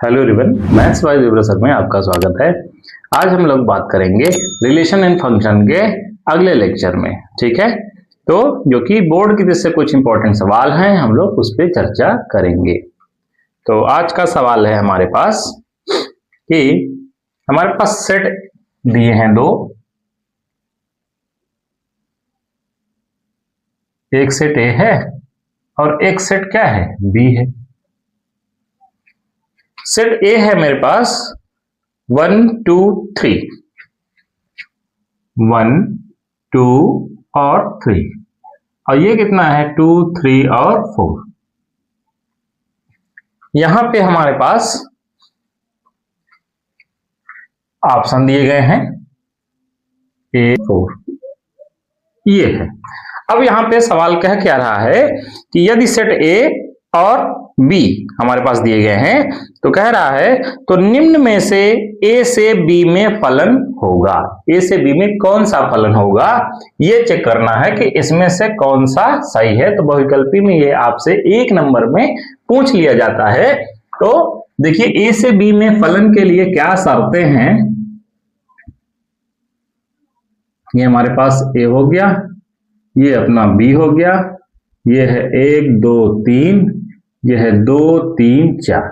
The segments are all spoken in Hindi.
Hello everyone, maths by Wipro sir में आपका स्वागत है। आज हम लोग बात करेंगे रिलेशन एंड फंक्शन के अगले लेक्चर में। ठीक है, तो जो कि बोर्ड की तरफ से कुछ इंपॉर्टेंट सवाल हैं, हम लोग उस पर चर्चा करेंगे। तो आज का सवाल है हमारे पास कि हमारे पास सेट दिए हैं दो, एक सेट ए है और एक सेट क्या है, बी है। सेट ए है मेरे पास 1 2 3, 1 2 और 3, और ये कितना है 2 3 और 4। यहां पे हमारे पास ऑप्शन दिए गए हैं A4, ये है। अब यहां पे सवाल क्या रहा है कि यदि सेट ए और बी हमारे पास दिए गए हैं, तो कह रहा है तो निम्न में से ए से बी में फलन होगा। ए से बी में कौन सा फलन होगा, ये चेक करना है कि इसमें से कौन सा सही है। तो बहुविकल्पी में ये आपसे 1 नंबर में पूछ लिया जाता है। तो देखिए ए से बी में फलन के लिए क्या शर्तें हैं। ये हमारे पास ए हो गया, ये अपना बी हो गया, ये है 1 2 3, ये है 2 3 4,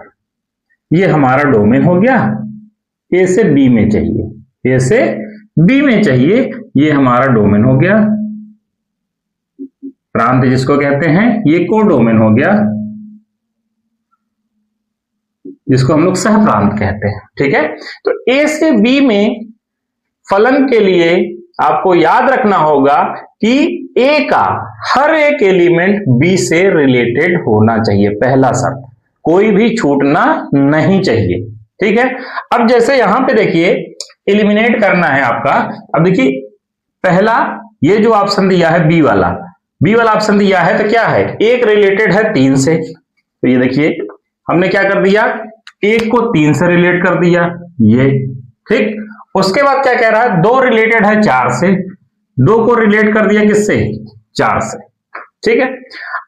ये हमारा डोमेन हो गया। ए से बी में चाहिए, ए से बी में चाहिए, ये हमारा डोमेन हो गया। प्रांत जिसको कहते हैं, ये कोडोमेन हो गया, जिसको हम लोग सह प्रांत कहते हैं। ठीक है, तो ए से बी में फलन के लिए आपको याद रखना होगा कि ए का हर एक एलिमेंट बी से रिलेटेड होना चाहिए। पहला शर्त, कोई भी छूटना नहीं चाहिए। ठीक है, अब जैसे यहां पे देखिए एलिमिनेट करना है आपका। अब देखिए पहला ये जो ऑप्शन दिया है बी वाला ऑप्शन दिया है, तो क्या है, एक रिलेटेड है 3 से। तो ये देखिए हमने क्या कर दिया, एक को 3 से रिलेट कर दिया, ये ठीक। उसके बाद क्या कह रहा है, 2 रिलेटेड है 4 से, 2 को रिलेट कर दिया किससे, 4 से। ठीक है,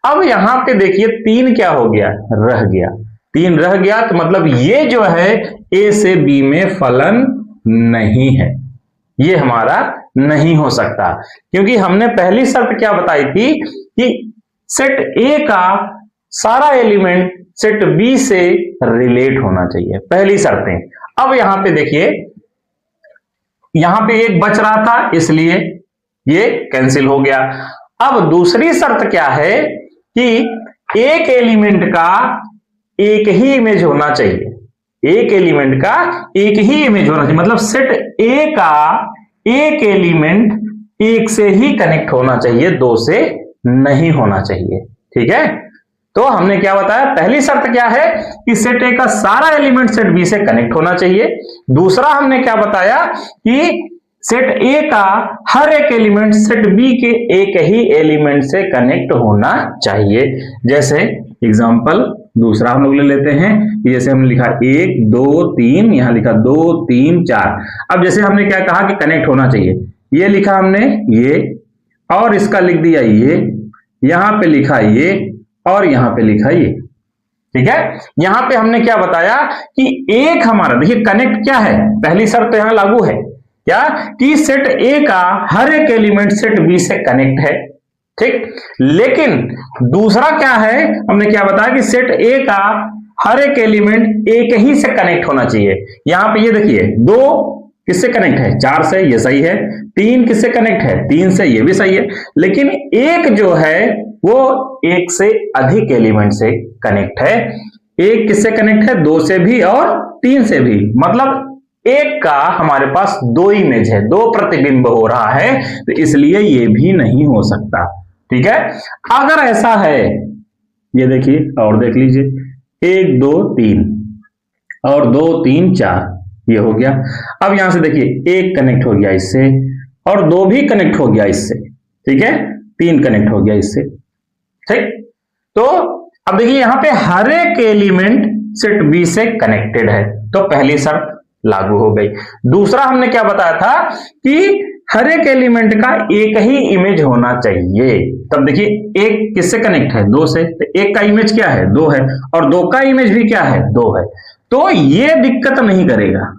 अब यहां पे देखिए 3 क्या हो गया, रह गया, 3 रह गया। तो मतलब ये जो है ए से बी में फलन नहीं है, ये हमारा नहीं हो सकता। क्योंकि हमने पहली शर्त क्या बताई थी कि सेट ए का सारा एलिमेंट सेट बी से रिलेट होना चाहिए, पहली शर्तें। अब यहां पे देखिए, यहां पे एक बच रहा था, इसलिए ये कैंसिल हो गया। अब दूसरी शर्त क्या है कि एक एलिमेंट का एक ही इमेज होना चाहिए, एक एलिमेंट का एक ही इमेज होना चाहिए। मतलब सेट ए का एक एलिमेंट एक से ही कनेक्ट होना चाहिए, 2 से नहीं होना चाहिए। ठीक है, तो हमने क्या बताया, पहली शर्त क्या है कि सेट ए का सारा एलिमेंट सेट बी से कनेक्ट होना चाहिए। दूसरा हमने क्या बताया कि सेट ए का हर एक एलिमेंट सेट बी के एक ही एलिमेंट से कनेक्ट होना चाहिए। जैसे एग्जांपल दूसरा हम लोग ले लेते हैं, जैसे हमने लिखा 1 2 3, यहां लिखा 2 3 4। अब जैसे हमने क्या कहा कि कनेक्ट होना चाहिए, ये लिखा हमने ये, और इसका लिख दिया ये, यहां पे लिखा ये, और यहां पे लिखा ये। ठीक है, यहां पे हमने क्या बताया कि एक हमारा देखिए कनेक्ट क्या है, पहली शर्त तो यहां लागू है क्या, कि सेट ए का हर एक एलिमेंट सेट बी से कनेक्ट है। ठीक, लेकिन दूसरा क्या है, हमने क्या बताया कि सेट ए का हर एक एलिमेंट एक ही से कनेक्ट होना चाहिए। यहां पे ये देखिए 2 किससे कनेक्ट है, 4 से, ये सही है। 3 किससे कनेक्ट है, 3 से, ये भी सही है। लेकिन एक जो है वो एक से अधिक एलिमेंट से कनेक्ट है। एक किससे कनेक्ट है, 2 से भी और 3 से भी। मतलब एक का हमारे पास 2 इमेज है, 2 प्रतिबिंब हो रहा है, तो इसलिए ये भी नहीं हो सकता। ठीक है, अगर ऐसा है, ये देखिए और देख लीजिए, 1 2 3 और 2 3 4, ये हो गया। अब यहां से देखिए 1 कनेक्ट हो गया इससे, और 2 भी कनेक्ट हो गया इससे। ठीक है, 3 कनेक्ट हो गया इससे। ठीक, तो अब देखिए यहां पे हर एक एलिमेंट सेट बी से कनेक्टेड है, तो पहली शर्त लागू हो गई। दूसरा हमने क्या बताया था कि हर एक एलिमेंट का एक ही इमेज होना चाहिए। तब देखिए एक किससे कनेक्ट है, 2 से, तो एक का इमेज क्या है, 2 है, और 2 का इमेज भी क्या है, 2 है। तो ये दिक्कत नहीं करेगा,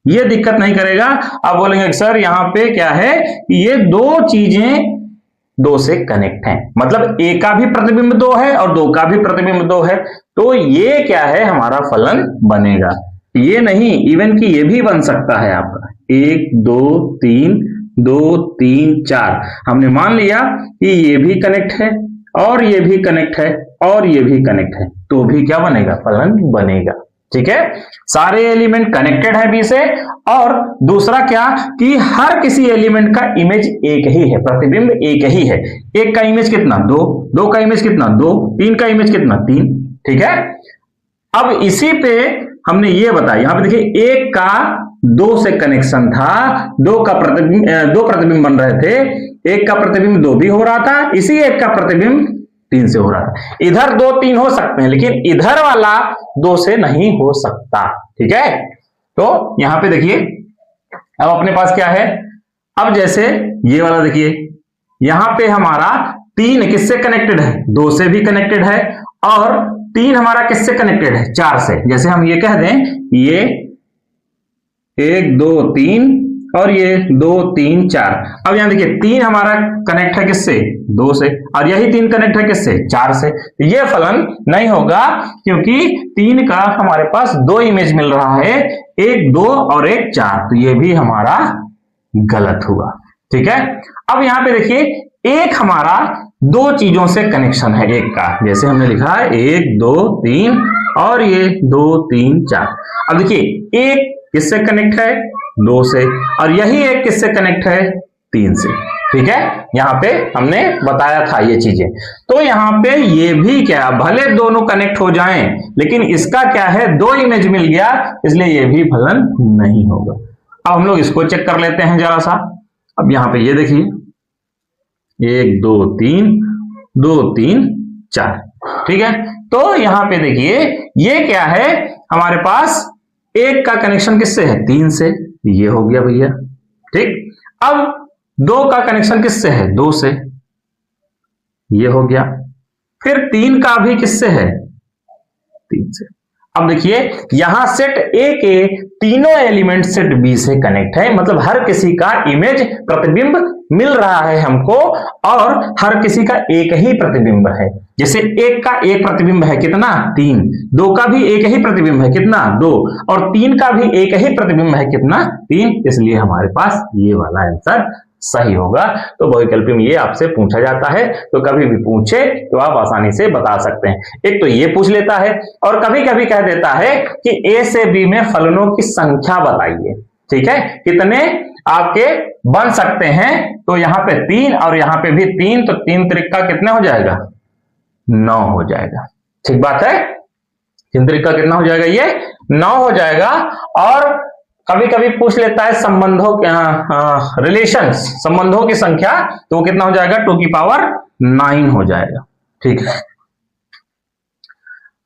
ये दिक्कत नहीं करेगा। आप बोलेंगे सर यहाँ पे क्या है, ये 2 चीजें 2 से कनेक्ट हैं, मतलब ए का भी प्रतिबिंब 2 है और 2 का भी प्रतिबिंब 2 है, तो ये क्या है, हमारा फलन बनेगा। ये नहीं, इवन कि ये भी बन सकता है आपका 1 2 3 2 3 4। हमने मान लिया कि ये भी कनेक्ट है और ये भी कनेक्ट है और ये भी कनेक्ट है, तो भी क्या बनेगा, फलन बनेगा। ठीक है, सारे एलिमेंट कनेक्टेड है बी से, और दूसरा क्या कि हर किसी एलिमेंट का इमेज एक ही है, प्रतिबिंब एक ही है। एक का इमेज कितना, 2, 2 का इमेज कितना, 2, 3 का इमेज कितना, 3। ठीक है, अब इसी पे हमने ये बताया, यहां पे देखिए एक का 2 से कनेक्शन था, 2 प्रतिबिंब बन रहे थे, एक का प्रतिबिंब 2 भी हो रहा था, इसी एक का प्रतिबिंब 3 से हो रहा था। इधर 2 3 हो सकते हैं, लेकिन इधर वाला 2 से नहीं हो सकता। ठीक है, तो यहां पे देखिए अब अपने पास क्या है, अब जैसे ये वाला देखिए, यहां पे हमारा 3 किससे कनेक्टेड है, 2 से भी कनेक्टेड है, और 3 हमारा किससे कनेक्टेड है, 4 से। जैसे हम ये कह दें, ये 1 2 3 और ये 2 3 4। अब यहां देखिए 3 हमारा कनेक्ट है किससे, 2 से, और यही 3 कनेक्ट है किससे, 4 से। ये फलन नहीं होगा, क्योंकि 3 का हमारे पास 2 इमेज मिल रहा है, 1 2 और 1 4, तो ये भी हमारा गलत हुआ। ठीक है, अब यहां पे देखिए एक हमारा 2 चीजों से कनेक्शन है एक का, जैसे हमने लिखा है 1 2 3 और ये 2 3 4। अब देखिए एक किससे कनेक्ट है, 2 से, और यही एक किससे कनेक्ट है, 3 से। ठीक है, यहां पे हमने बताया था ये चीजें। तो यहां पे ये भी क्या, भले दोनों कनेक्ट हो जाएं, लेकिन इसका क्या है, 2 इमेज मिल गया, इसलिए ये भी फलन नहीं होगा। अब हम लोग इसको चेक कर लेते हैं जरा सा। अब यहां पे ये देखिए 1 2 3 2 3 4। ठीक है, तो यहां पे देखिए ये क्या है, हमारे पास एक का कनेक्शन किससे है, 3 से, ये हो गया भैया। ठीक, अब 2 का कनेक्शन किससे है, 2 से, ये हो गया। फिर 3 का भी किससे है, 3 से। अब देखिए यहां सेट ए के तीनों एलिमेंट सेट बी से कनेक्ट है, मतलब हर किसी का इमेज प्रतिबिंब मिल रहा है हमको, और हर किसी का एक ही प्रतिबिंब है। जैसे एक का एक प्रतिबिंब है कितना, 3, 2 का भी एक ही प्रतिबिंब है कितना, 2, और 3 का भी एक ही प्रतिबिंब है कितना, 3। इसलिए हमारे पास ये वाला आंसर सही होगा। तो बहुविकल्पी में ये आपसे पूछा जाता है, तो कभी भी पूछे तो आप आसानी से बता सकते हैं। एक तो ये पूछ लेता है, और कभी कभी कह देता है कि ए से बी में फलनों की संख्या बताइए। ठीक है, कितने आपके बन सकते हैं, तो यहां पे 3 और यहां पे भी 3, तो 3 त्रिका कितना हो जाएगा, 9 हो जाएगा। ठीक बात है, 3 त्रिका कितना हो जाएगा, ये 9 हो जाएगा। और कभी कभी पूछ लेता है संबंधों रिलेशंस, संबंधों की संख्या, तो वो कितना हो जाएगा, 2 की पावर 9 हो जाएगा। ठीक है,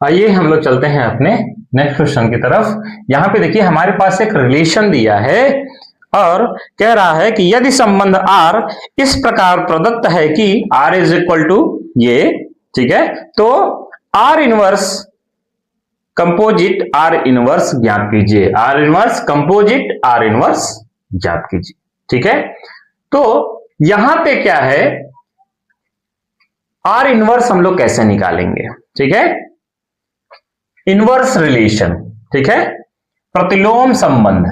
आइए हम लोग चलते हैं अपने नेक्स्ट क्वेश्चन की तरफ। यहां पे देखिए हमारे पास एक रिलेशन दिया है, और कह रहा है कि यदि संबंध R इस प्रकार प्रदत्त है कि R इज इक्वल टू ये, ठीक है, तो R inverse composite R inverse ज्ञात कीजिए, R inverse composite R inverse ज्ञात कीजिए। ठीक है, तो यहां पे क्या है, R इनवर्स हम लोग कैसे निकालेंगे। ठीक है, इनवर्स रिलेशन, ठीक है, प्रतिलोम संबंध।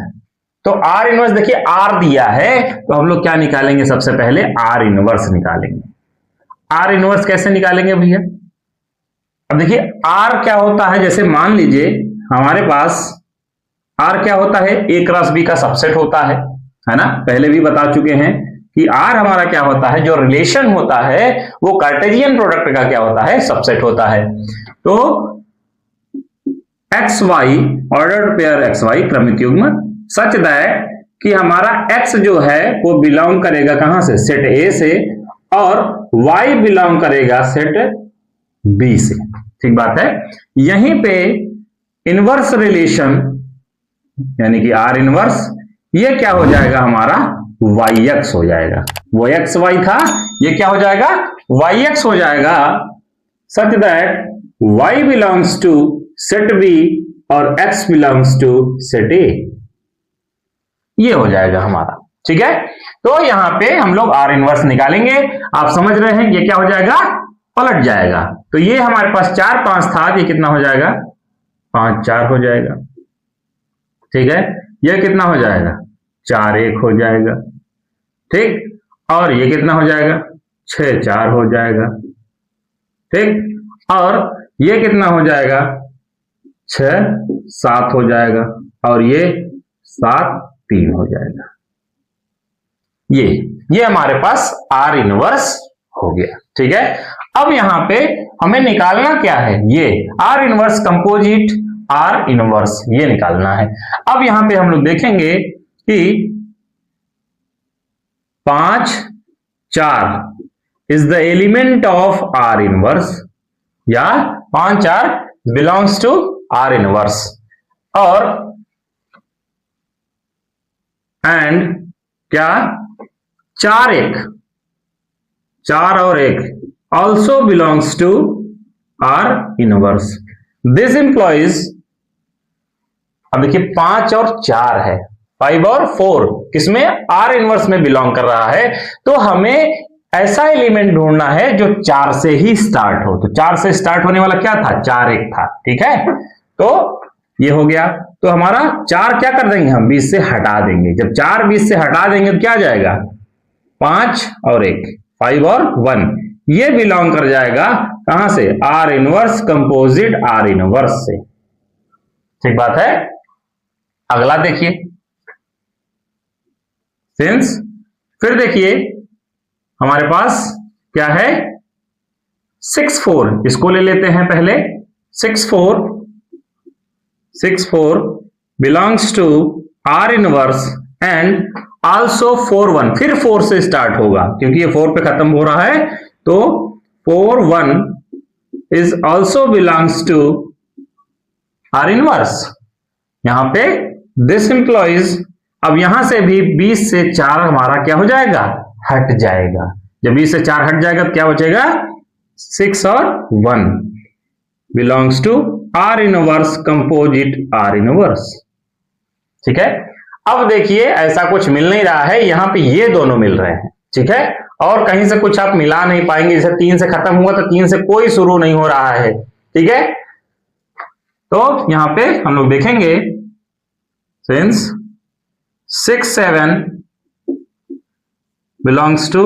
तो R इनवर्स देखिए R दिया है, तो हम लोग क्या निकालेंगे, सबसे पहले R इनवर्स निकालेंगे। R इनवर्स कैसे निकालेंगे भैया, अब देखिए R क्या होता है, जैसे मान लीजिए हमारे पास R क्या होता है, A क्रॉस B का सबसेट होता है ना, पहले भी बता चुके हैं कि R हमारा क्या होता है, जो रिलेशन होता है वो कार्टेशियन प्रोडक्ट का क्या होता है, सबसेट होता है। तो XY ऑर्डर्ड पेयर XY क्रमिक युग्म सच दैट कि हमारा X जो है वो बिलोंग करेगा कहां से, सेट A से, और Y बिलोंग करेगा सेट B से। ठीक बात है, यहीं पे इनवर्स रिलेशन यानी कि R इनवर्स, ये क्या हो जाएगा हमारा yx हो जाएगा। वो xy था, ये क्या हो जाएगा, yx हो जाएगा, such that y belongs to set B और x belongs to set A। ये हो जाएगा हमारा, ठीक है। तो यहां पे हम लोग R इनवर्स निकालेंगे। आप समझ रहे हैं ये क्या हो जाएगा, पलट जाएगा। तो ये हमारे पास 4 5 था, ये कितना हो जाएगा, 5 4 हो जाएगा, ठीक है। ये कितना हो जाएगा, 4 1 हो जाएगा, ठीक। और ये कितना हो जाएगा, 6 4 हो जाएगा, ठीक। और ये कितना हो जाएगा, 6 7 हो जाएगा, और ये 7 3 हो जाएगा। ये हमारे पास R इनवर्स हो गया, ठीक है। अब यहां पे हमें निकालना क्या है, ये R inverse composite R inverse, ये निकालना है। अब यहां पे हम लोग देखेंगे कि 5 4 is the element of R inverse, या 5 4 बिलोंग्स टू R इनवर्स, और एंड क्या 4 1 4 और 1 also belongs to R inverse। This implies, अब देखिए 5 और 4 है, 5 और 4 किसमें, R इनवर्स में बिलोंग कर रहा है। तो हमें ऐसा एलिमेंट ढूंढना है जो 4 से ही स्टार्ट हो। तो 4 से स्टार्ट होने वाला क्या था, 4 1 था, ठीक है। तो ये हो गया। तो हमारा 4 क्या कर देंगे, हम 20 से हटा देंगे। जब 4 20 से हटा देंगे तो क्या आ जाएगा, 5 और 1, 5 और 1, ये बिलोंग कर जाएगा कहां से, R inverse composite R inverse से, ठीक बात है। अगला देखिए सिंस, फिर देखिए हमारे पास क्या है, 6 4, इसको ले लेते हैं पहले। 6 4 belongs to R inverse and also 4 1, फिर 4 से स्टार्ट होगा क्योंकि ये 4 पे खत्म हो रहा है। तो 4 1 is also belongs to R inverse. यहां पे दिस इंप्लॉइज, अब यहां से भी 20 से 4 हमारा क्या हो जाएगा, हट जाएगा। जब 20 से 4 हट जाएगा तो क्या बचेगा, 6 और 1 belongs to R inverse composite R inverse, ठीक है। अब देखिए ऐसा कुछ मिल नहीं रहा है, यहां पे ये दोनों मिल रहे हैं, ठीक है। और कहीं से कुछ आप मिला नहीं पाएंगे, जैसे 3 से खत्म हुआ तो 3 से कोई शुरू नहीं हो रहा है, ठीक है। तो यहां पे हम लोग देखेंगे since 6 7 belongs to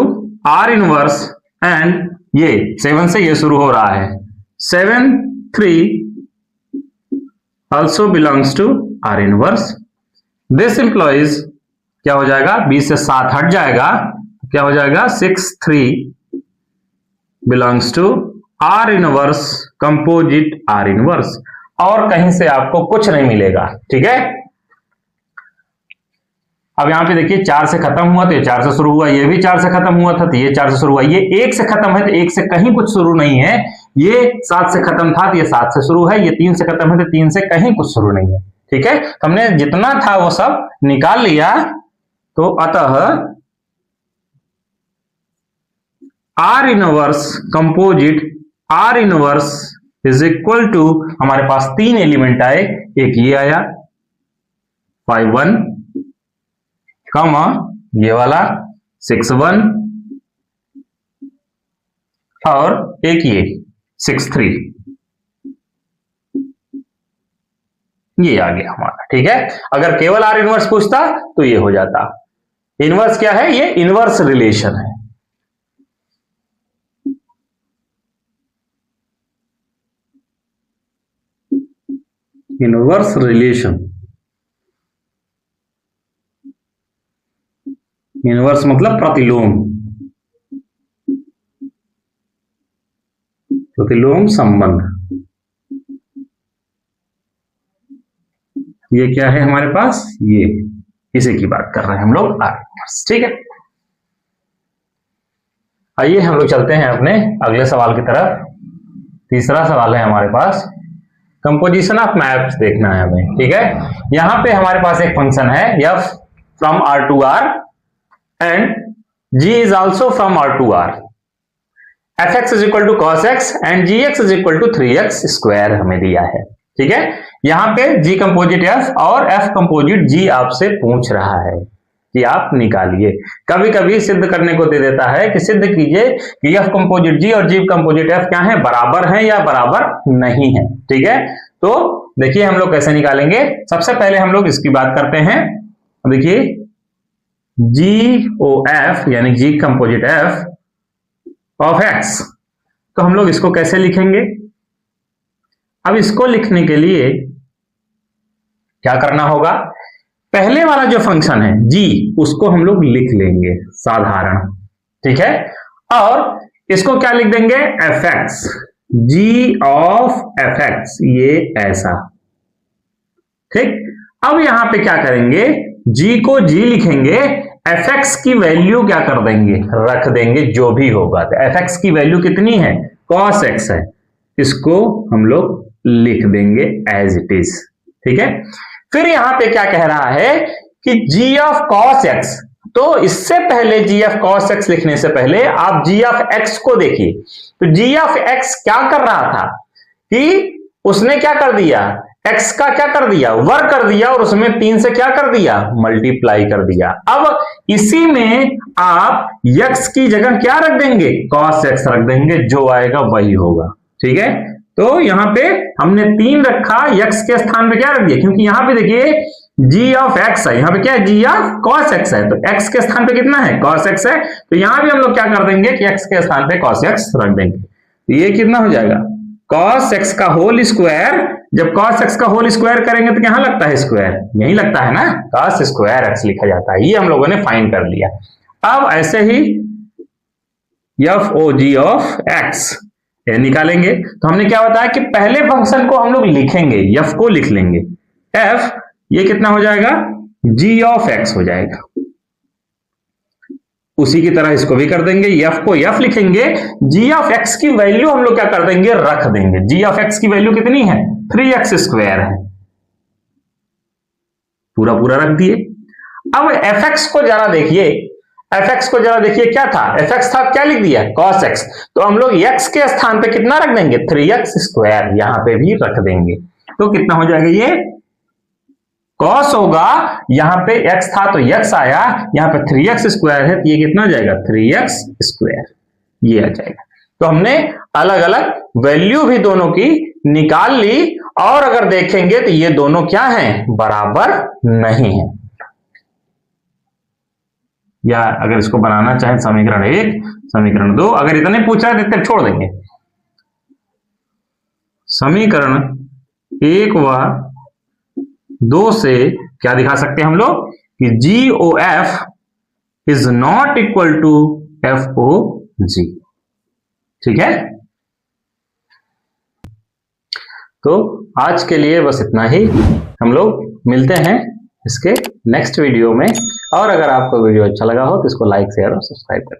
R inverse and ये 7 से ये शुरू हो रहा है, 7 3 also belongs to R inverse। This implies क्या हो जाएगा, 20 से 7 हट जाएगा, क्या हो जाएगा, 6 3 belongs to R inverse composite R inverse। और कहीं से आपको कुछ नहीं मिलेगा, ठीक है। अब यहां पे देखिए 4 से खत्म हुआ तो ये 4 से शुरू हुआ, ये भी 4 से खत्म हुआ था तो ये 4 से शुरू हुआ, ये 1 से खत्म है तो 1 से कहीं कुछ शुरू नहीं है, ये 7 से खत्म था तो ये 7 से शुरू है, ये 3 से खत्म है तो 3 से कहीं कुछ शुरू नहीं है, ठीक है। हमने जितना था वो सब निकाल लिया। तो अतः R inverse composite R inverse is equal to, हमारे पास 3 एलिमेंट आए, एक ये आया 5 1, कमा ये वाला 6 1, और एक ये 6 3, ये आ गया हमारा, ठीक है। अगर केवल R इनवर्स पूछता तो ये हो जाता। इनवर्स क्या है, ये इनवर्स रिलेशन है। इनवर्स रिलेशन, इनवर्स मतलब प्रतिलोम, प्रतिलोम संबंध। ये क्या है हमारे पास, ये इसी की बात कर रहे हैं हम लोग, R इनवर्स, ठीक है। आइए हम लोग चलते हैं अपने अगले सवाल की तरफ। तीसरा सवाल है हमारे पास, कंपोजिशन ऑफ मैप्स देखना है हमें, ठीक है। यहां पे हमारे पास एक फंक्शन है f from R to R, and g is also from r to r, fx is equal to cos x and gx is equal to 3x square हमें दिया है। ठीक है, यहां पे g कंपोजिट f और f कंपोजिट g आपसे पूछ रहा है कि आप निकालिए। कभी कभी सिद्ध करने को दे देता है कि सिद्ध कीजिए कि f कंपोजिट g और g कंपोजिट f क्या है, बराबर है या बराबर नहीं है। ठीक है, तो देखिए हम लोग कैसे निकालेंगे। सबसे पहले हम लोग इसकी बात करते हैं। देखिए GOF यानी g composite f of x, तो हम लोग इसको कैसे लिखेंगे। अब इसको लिखने के लिए क्या करना होगा, पहले वाला जो फंक्शन है g उसको हम लोग लिख लेंगे साधारण। ठीक है, और इसको क्या लिख देंगे, fx, g ऑफ fx, ये ऐसा। ठीक, अब यहां पे क्या करेंगे, g को g लिखेंगे, fx की वैल्यू क्या कर देंगे, रख देंगे जो भी होगा। तो fx की वैल्यू कितनी है, cos x है, इसको हम लोग लिख देंगे एज इट इज। ठीक है, फिर यहां पे क्या कह रहा है कि g ऑफ cos x, तो इससे पहले g ऑफ cos x लिखने से पहले आप g ऑफ x को देखिए। तो g ऑफ x क्या कर रहा था कि उसने क्या कर दिया, x का क्या कर दिया, वर्ग कर दिया, और उसमें 3 से क्या कर दिया, मल्टीप्लाई कर दिया। अब इसी में आप x की जगह क्या रख देंगे, cos x रख देंगे, जो आएगा वही होगा। ठीक है, तो यहां पे हमने 3 रखा, x के स्थान पे क्या रख दिया, क्योंकि यहां पे देखिए g ऑफ x है, यहां पे क्या है, g ऑफ cos x है, तो x के स्थान पे कितना है, cos x है, तो यहां भी हम लोग क्या कर देंगे कि x के स्थान पे cos x रख देंगे। तो ये कितना हो जाएगा, cos x का होल स्क्वायर। जब cos x का होल स्क्वायर करेंगे तो कहां लगता है स्क्वायर, यही लगता है ना, cos स्क्वायर x लिखा जाता है। ये हम लोगों ने फाइंड कर लिया। अब ऐसे ही FOG ऑफ x ये निकालेंगे, तो हमने क्या बताया कि पहले फंक्शन को हम लोग लिखेंगे, f को लिख लेंगे, f ये कितना हो जाएगा, g ऑफ x हो जाएगा। उसी की तरह इसको भी कर देंगे, f को f लिखेंगे, g ऑफ x की वैल्यू हम लोग क्या कर देंगे, रख देंगे। g ऑफ x की वैल्यू कितनी है, 3x स्क्वायर है, पूरा पूरा रख दिए। अब fx को जरा देखिए, fx को जरा देखिए क्या था, fx था, क्या लिख दिया, cos x, तो हम लोग x के स्थान पे कितना रख देंगे, 3x स्क्वायर, यहां पे भी रख देंगे। तो कितना हो जाएगा, ये cos होगा, यहां पे x था तो x आया, यहां पे 3x स्क्वायर है, तो ये कितना जाएगा, 3x स्क्वायर, ये आ जाएगा। तो हमने अलग अलग वैल्यू भी दोनों की निकाल ली, और अगर देखेंगे तो ये दोनों क्या हैं, बराबर नहीं है। या अगर इसको बनाना चाहे समीकरण 1, समीकरण 2, अगर इतने पूछा है तो छोड़ देंगे। समीकरण 1 व 2 से क्या दिखा सकते हैं हम लोग कि GOF is not equal to FOG। ठीक है, तो आज के लिए बस इतना ही। हम लोग मिलते हैं इसके नेक्स्ट वीडियो में, और अगर आपको वीडियो अच्छा लगा हो तो इसको लाइक, शेयर और सब्सक्राइब करें।